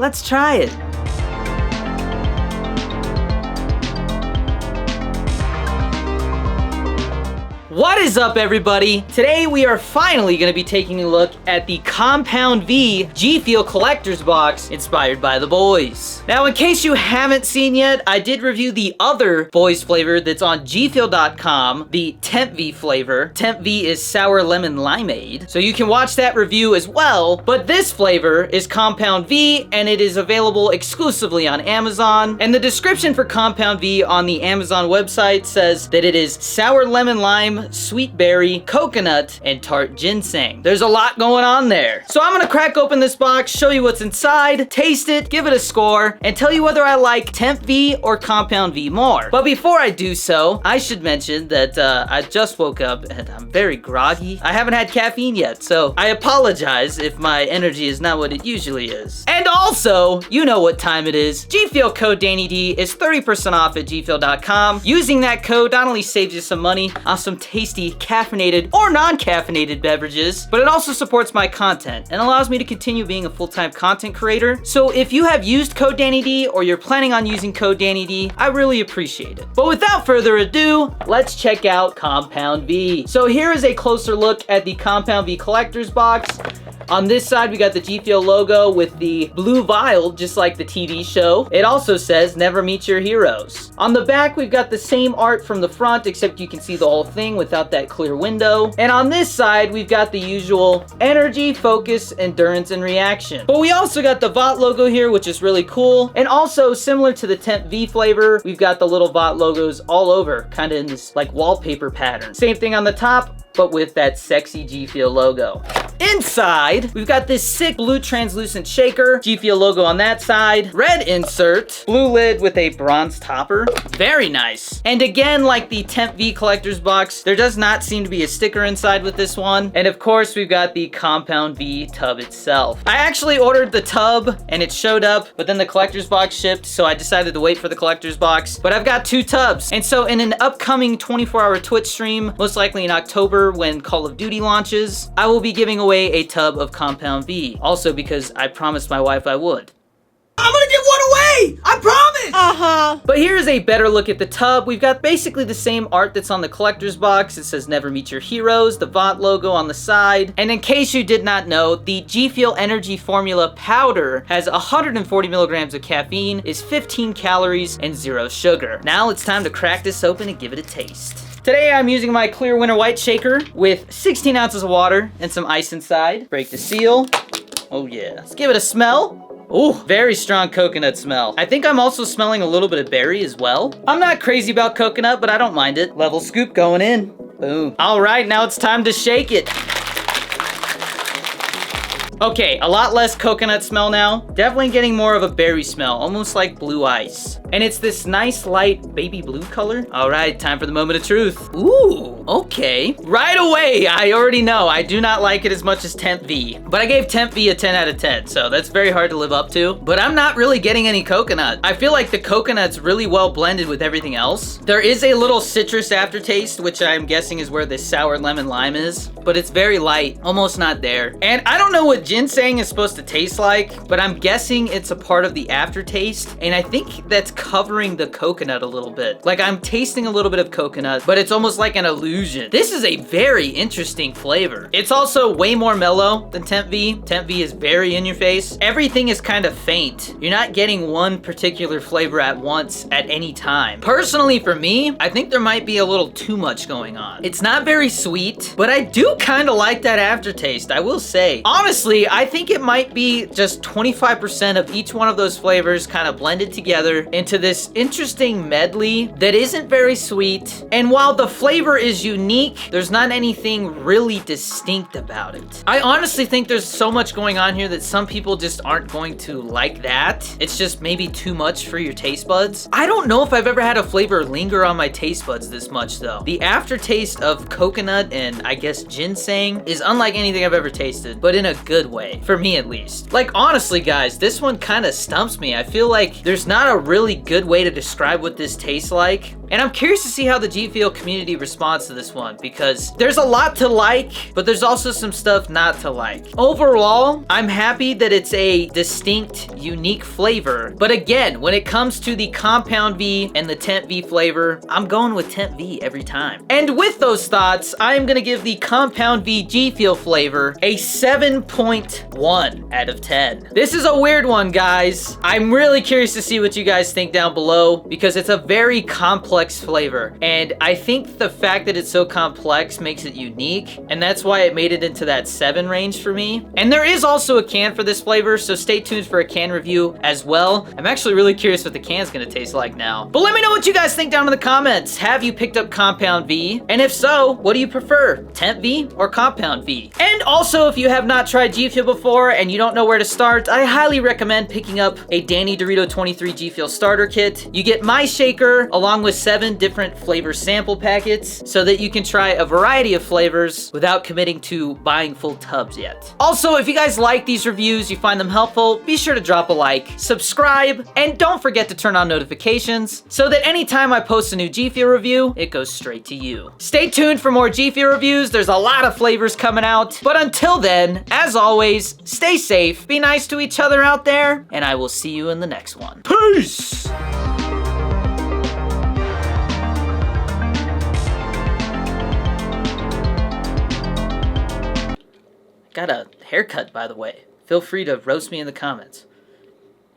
Let's try it. What is up, everybody? Today we are finally going to be taking a look at the Compound V GFUEL Collector's Box inspired by the boys. Now, in case you haven't seen yet, I did review the other boys flavor that's on GFUEL.com, the Temp V flavor. Temp V is Sour Lemon Limeade, so you can watch that review as well. But this flavor is Compound V, and it is available exclusively on Amazon. And the description for Compound V on the Amazon website says that it is sour lemon lime, sweet berry, coconut, and tart ginseng. There's a lot going on there. So I'm gonna crack open this box, show you what's inside, taste it, give it a score, and tell you whether I like Temp V or Compound V more. But before I do so, I should mention that I just woke up and I'm very groggy. I haven't had caffeine yet, so I apologize if my energy is not what it usually is. And also, you know what time it is. GFUEL code DannyD is 30% off at GFUEL.com. Using that code not only saves you some money on some tasty caffeinated or non-caffeinated beverages, but it also supports my content and allows me to continue being a full-time content creator. So if you have used code DannyD or you're planning on using code DannyD, I really appreciate it. But without further ado, let's check out Compound V. So here is a closer look at the Compound V collector's box. On this side, we got the GFUEL logo with the blue vial, just like the TV show. It also says, never meet your heroes. On the back, we've got the same art from the front, except you can see the whole thing without that clear window. And on this side, we've got the usual energy, focus, endurance, and reaction. But we also got the VOT logo here, which is really cool. And also, similar to the Temp V flavor, we've got the little VOT logos all over, kind of in this like wallpaper pattern. Same thing on the top, but with that sexy GFUEL logo. Inside, we've got this sick blue translucent shaker, GFUEL logo on that side, red insert, blue lid with a bronze topper. Very nice. And again, like the Temp V collector's box, there does not seem to be a sticker inside with this one. And of course, we've got the Compound V tub itself. I actually ordered the tub and it showed up, but then the collector's box shipped, so I decided to wait for the collector's box. But I've got two tubs. And so in an upcoming 24-hour Twitch stream, most likely in October when Call of Duty launches, I will be giving away a tub of Compound V. Also because I promised my wife I would. I'm gonna give one away! I promise! But here's a better look at the tub. We've got basically the same art that's on the collector's box. It says never meet your heroes, the VOT logo on the side. And in case you did not know, the GFUEL Energy Formula powder has 140 milligrams of caffeine, is 15 calories, and 0 sugar. Now it's time to crack this open and give it a taste. Today I'm using my clear winter white shaker with 16 ounces of water and some ice inside. Break the seal. Oh yeah. Let's give it a smell. Ooh, very strong coconut smell. I think I'm also smelling a little bit of berry as well. I'm not crazy about coconut, but I don't mind it. Level scoop going in. Boom. All right, now it's time to shake it. Okay, a lot less coconut smell now. Definitely getting more of a berry smell, almost like blue ice. And it's this nice light baby blue color. All right, time for the moment of truth. Ooh, okay. Right away, I already know I do not like it as much as Temp V. But I gave Temp V a 10 out of 10, so that's very hard to live up to. But I'm not really getting any coconut. I feel like the coconut's really well blended with everything else. There is a little citrus aftertaste, which I'm guessing is where this sour lemon lime is. But it's very light, almost not there. And I don't know what ginseng is supposed to taste like, but I'm guessing it's a part of the aftertaste. And I think that's covering the coconut a little bit. Like I'm tasting a little bit of coconut, but it's almost like an illusion. This is a very interesting flavor. It's also way more mellow than Temp V. Temp V is very in your face. Everything is kind of faint. You're not getting one particular flavor at once at any time. Personally, for me, I think there might be a little too much going on. It's not very sweet, but I do kind of like that aftertaste, I will say. Honestly, I think it might be just 25% of each one of those flavors kind of blended together into this interesting medley that isn't very sweet. And while the flavor is unique, there's not anything really distinct about it. I honestly think there's so much going on here that some people just aren't going to like that. It's just maybe too much for your taste buds. I don't know if I've ever had a flavor linger on my taste buds this much though. The aftertaste of coconut and I guess ginseng is unlike anything I've ever tasted, but in a good way, for me at least. Like honestly guys, this one kind of stumps me. I feel like there's not a really good way to describe what this tastes like, And I'm curious to see how the GFUEL community responds to this one, because there's a lot to like, but there's also some stuff not to like. Overall, I'm happy that it's a distinct, unique flavor. But again, when it comes to the Compound V and the Temp V flavor, I'm going with Temp V every time. And with those thoughts, I'm gonna give the Compound V GFUEL flavor a 7.1 out of 10. This is a weird one, guys. I'm really curious to see what you guys think down below, because it's a very complex flavor. And I think the fact that it's so complex makes it unique, and that's why it made it into that 7 range for me. And there is also a can for this flavor, so stay tuned for a can review as well. I'm actually really curious what the can's gonna taste like now. But let me know what you guys think down in the comments. Have you picked up Compound V? And if so, what do you prefer? Temp V or Compound V? And also, if you have not tried GFUEL before and you don't know where to start, I highly recommend picking up a Danny Dorito 23 GFUEL starter kit. You get my shaker along with 7 different flavor sample packets so that you can try a variety of flavors without committing to buying full tubs yet. Also, if you guys like these reviews, you find them helpful, be sure to drop a like, subscribe, and don't forget to turn on notifications so that anytime I post a new GFUEL review, it goes straight to you. Stay tuned for more GFUEL reviews. There's a lot of flavors coming out. But until then, as always, stay safe, be nice to each other out there, and I will see you in the next one. Peace! Got a haircut, by the way. Feel free to roast me in the comments.